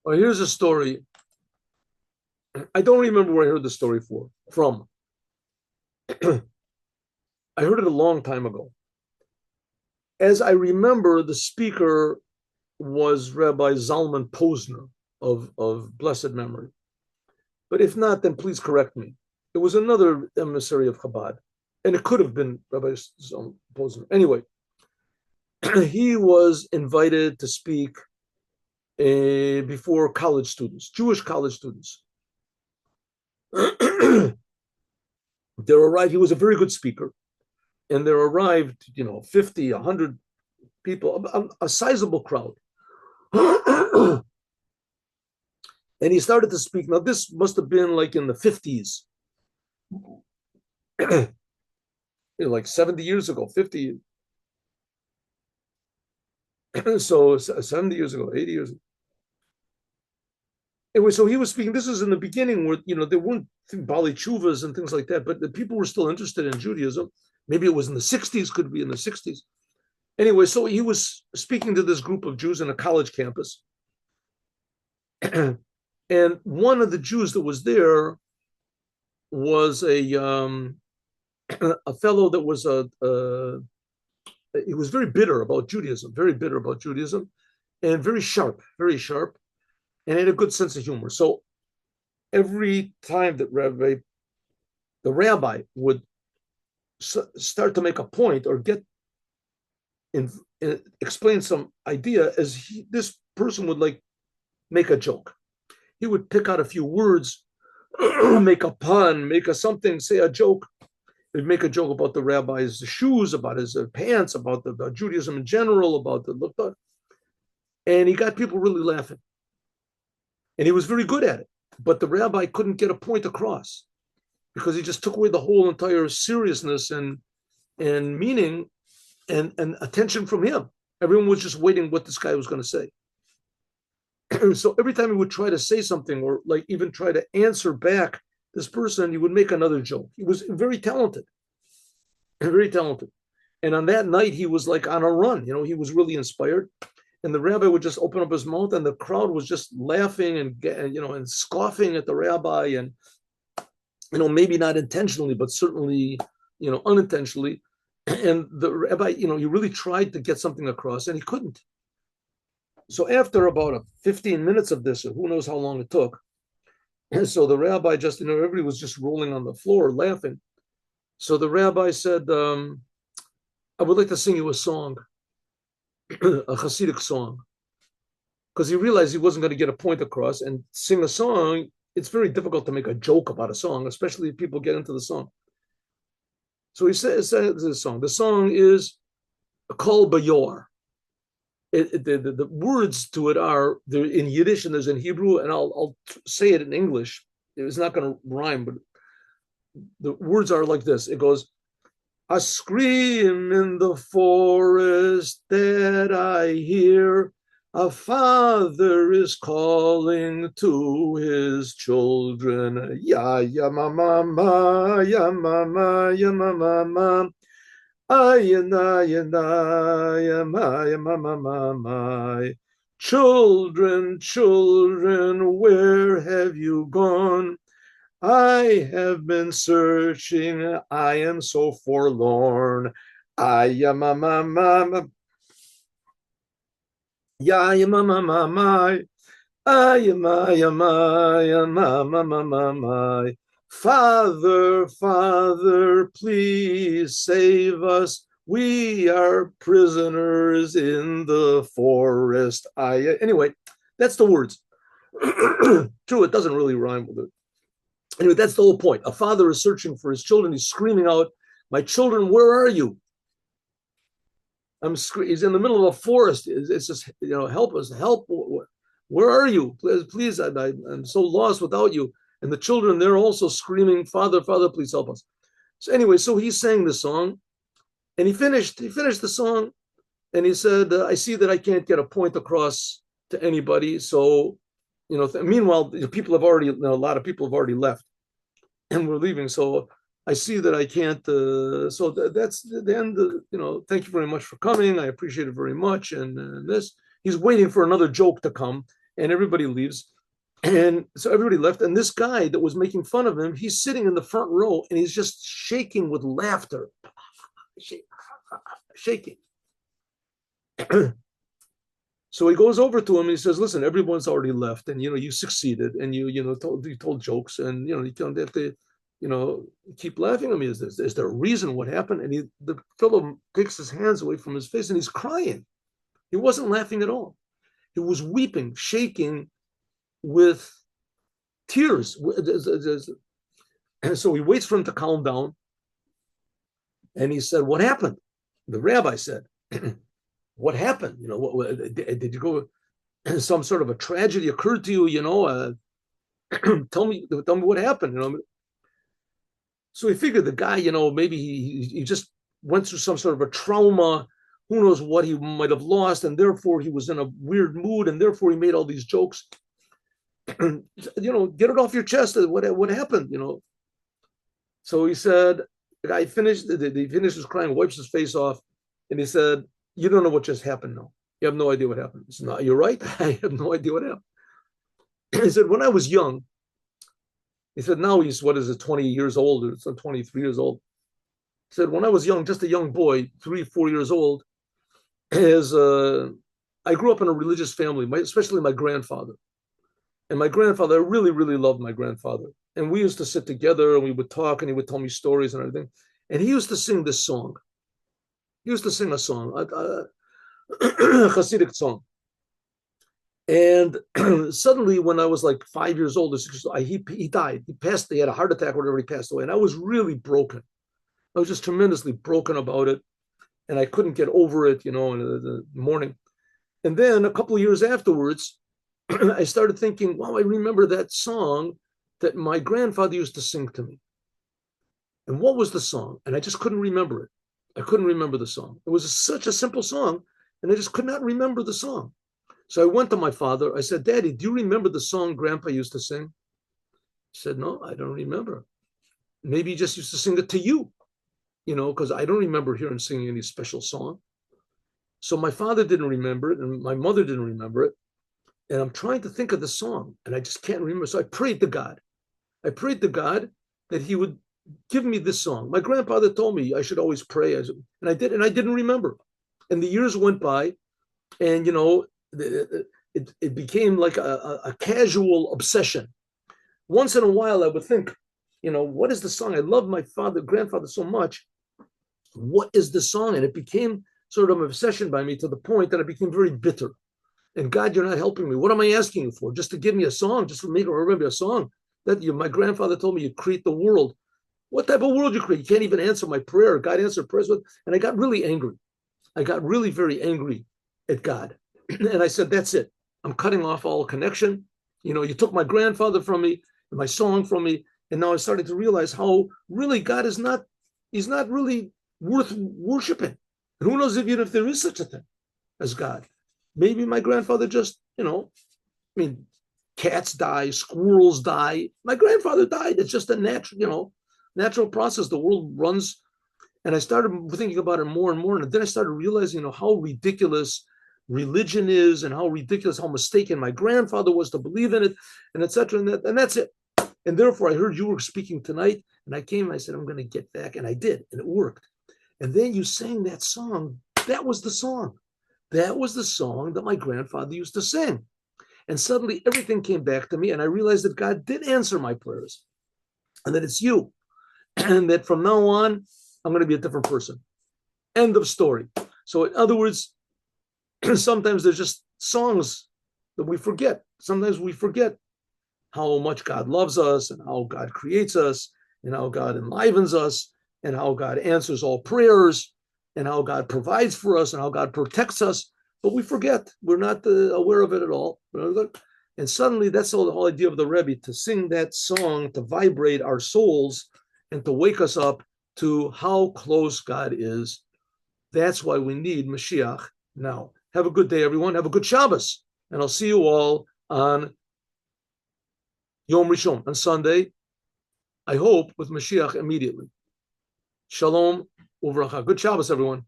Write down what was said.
Well, here's a story. I don't remember where I heard the story from. I heard it a long time ago. As I remember, the speaker was Rabbi Zalman Posner of blessed memory. But if not, then please correct me. It was another emissary of Chabad, and it could have been Rabbi Zalman Posner. Anyway, he was invited to speak before college students, Jewish college students. There arrived, he was a very good speaker, and there arrived, 50, 100 people, a sizable crowd. And he started to speak. Now, this must have been like in the 50s, like 70 years ago, 50. So 70 years ago, 80 years ago. Anyway, so he was speaking. This is in the beginning where, there weren't Bali Chuvas and things like that, but the people were still interested in Judaism. Maybe it was in the 60s, could be in the 60s. Anyway, so he was speaking to this group of Jews in a college campus. And one of the Jews that was there was a fellow that was he was very bitter about Judaism, and very sharp, and had a good sense of humor. So every time that the rabbi would start to make a point or explain some idea, this person would make a joke. He would pick out a few words, make a pun, make a something, say a joke. He'd make a joke about the rabbi's shoes, about his pants, about Judaism in general, and he got people really laughing. And he was very good at it, but the rabbi couldn't get a point across because he just took away the whole entire seriousness and meaning and attention from him. Everyone was just waiting what this guy was going to say. So every time he would try to say something or even try to answer back this person, he would make another joke. He was very talented. And on that night, he was on a run. He was really inspired. And the rabbi would just open up his mouth, and the crowd was just laughing and scoffing at the rabbi, and maybe not intentionally, but certainly unintentionally. And the rabbi, he really tried to get something across, and he couldn't. So after about 15 minutes of this, or who knows how long it took, and so the rabbi just, everybody was just rolling on the floor laughing. So the rabbi said, I would like to sing you a song, a Chassidic song, because he realized he wasn't going to get a point across. And sing a song, it's very difficult to make a joke about a song, especially if people get into the song. So he says this song. The song is Kol Bayor. The words to it are there in Yiddish and there's in Hebrew, and I'll say it in English. It's not going to rhyme, but the words are like this. It goes, a scream in the forest that I hear, a father is calling to his children. Ya, ya, ma, ma, ma, ya, ma, ma, ya, ma, ma, ma. Ayana, yana, yama, yama, ma, ma, ma. Children, children, where have you gone? I have been searching, I am so forlorn. Ayama, ma, ma, ma. Ya, yama, ma, ma, ma. Ayama, yama, yama, ma, ma, ma, ma. Father, Father, please save us. We are prisoners in the forest. Anyway, that's the words. True, it doesn't really rhyme with it. Anyway, that's the whole point. A father is searching for his children. He's screaming out, my children, where are you? He's in the middle of a forest. It's just, help us, help. Where are you? Please, I'm so lost without you. And the children, they're also screaming, Father, Father, please help us. So anyway, so he sang the song, and he finished the song, and he said, I see that I can't get a point across to anybody. So, meanwhile, people have already, a lot of people have already left, and we're leaving. So I see that I can't. So that's the end. Thank you very much for coming. I appreciate it very much. And he's waiting for another joke to come. and everybody leaves. And so everybody left. And this guy that was making fun of him, he's sitting in the front row and he's just shaking with laughter, shaking. So he goes over to him and he says, "Listen, everyone's already left, and you succeeded, and you told jokes, and you don't have to, keep laughing at me. Is there a reason what happened?" And the fellow takes his hands away from his face and he's crying. He wasn't laughing at all. He was weeping, shaking with tears. And so he waits for him to calm down. And he said, "What happened?" The rabbi said, "What happened? Did you go, some sort of a tragedy occurred to you, tell me what happened, So he figured the guy, maybe he just went through some sort of a trauma. Who knows what he might have lost, and therefore he was in a weird mood, and therefore he made all these jokes. Get it off your chest. What happened? So he said, the guy he finishes crying, wipes his face off, and he said, "You don't know what just happened now. You have no idea what happened." He said, "No, you're right. I have no idea what happened." He said, "When I was young," he said, now he's, 20 years old, or some 23 years old. He said, "When I was young, just a young boy, 3, 4 years old, I grew up in a religious family, especially my grandfather. And my grandfather, I really, really loved my grandfather. And we used to sit together and we would talk and he would tell me stories and everything. And he used to sing this song. He used to sing a song, a Chassidic song. And suddenly, when I was like 5 years old, he died. He passed. He had a heart attack or whatever. He passed away. And I was really broken. I was just tremendously broken about it. And I couldn't get over it, in the morning. And then a couple of years afterwards, I started thinking, wow, I remember that song that my grandfather used to sing to me. And what was the song? And I just couldn't remember it. I couldn't remember the song. It was such a simple song, and I just could not remember the song. So I went to my father. I said, "Daddy, do you remember the song Grandpa used to sing?" He said, "No, I don't remember. Maybe he just used to sing it to you, because I don't remember hearing singing any special song." So my father didn't remember it, and my mother didn't remember it. And I'm trying to think of the song, and I just can't remember. So I prayed to God. I prayed to God that he would give me this song. My grandfather told me I should always pray, and I did, and I didn't remember. And the years went by, and it became like a casual obsession. Once in a while, I would think, what is the song? I love my grandfather so much. What is the song? And it became sort of an obsession by me to the point that I became very bitter. And God, you're not helping me. What am I asking you for? Just to give me a song, just for me to remember a song? My grandfather told me you create the world. What type of world you create? You can't even answer my prayer. God answered prayers with, and I got really angry. I got really very angry at God. And I said, that's it. I'm cutting off all connection. You took my grandfather from me and my song from me. And now I started to realize how really God he's not really worth worshiping. And who knows even if there is such a thing as God. Maybe my grandfather just, cats die, squirrels die. My grandfather died. It's just a natural process. The world runs. And I started thinking about it more and more. And then I started realizing, how ridiculous religion is and how mistaken my grandfather was to believe in it, and etc. And that's it. And therefore, I heard you were speaking tonight, and I came and I said, I'm going to get back. And I did, and it worked. And then you sang that song. That was the song. That was the song that my grandfather used to sing. And suddenly everything came back to me, and I realized that God did answer my prayers, and that it's you. And that from now on, I'm going to be a different person. End of story. So in other words, sometimes there's just songs that we forget. Sometimes we forget how much God loves us and how God creates us and how God enlivens us and how God answers all prayers and how God provides for us and how God protects us. But we forget. We're not aware of it at all. And suddenly that's the whole idea of the Rebbe, to sing that song, to vibrate our souls and to wake us up to how close God is. That's why we need Mashiach now. Have a good day, everyone. Have a good Shabbos. And I'll see you all on Yom Rishon, on Sunday. I hope with Mashiach immediately. Shalom uvracha. Good Shabbos, everyone.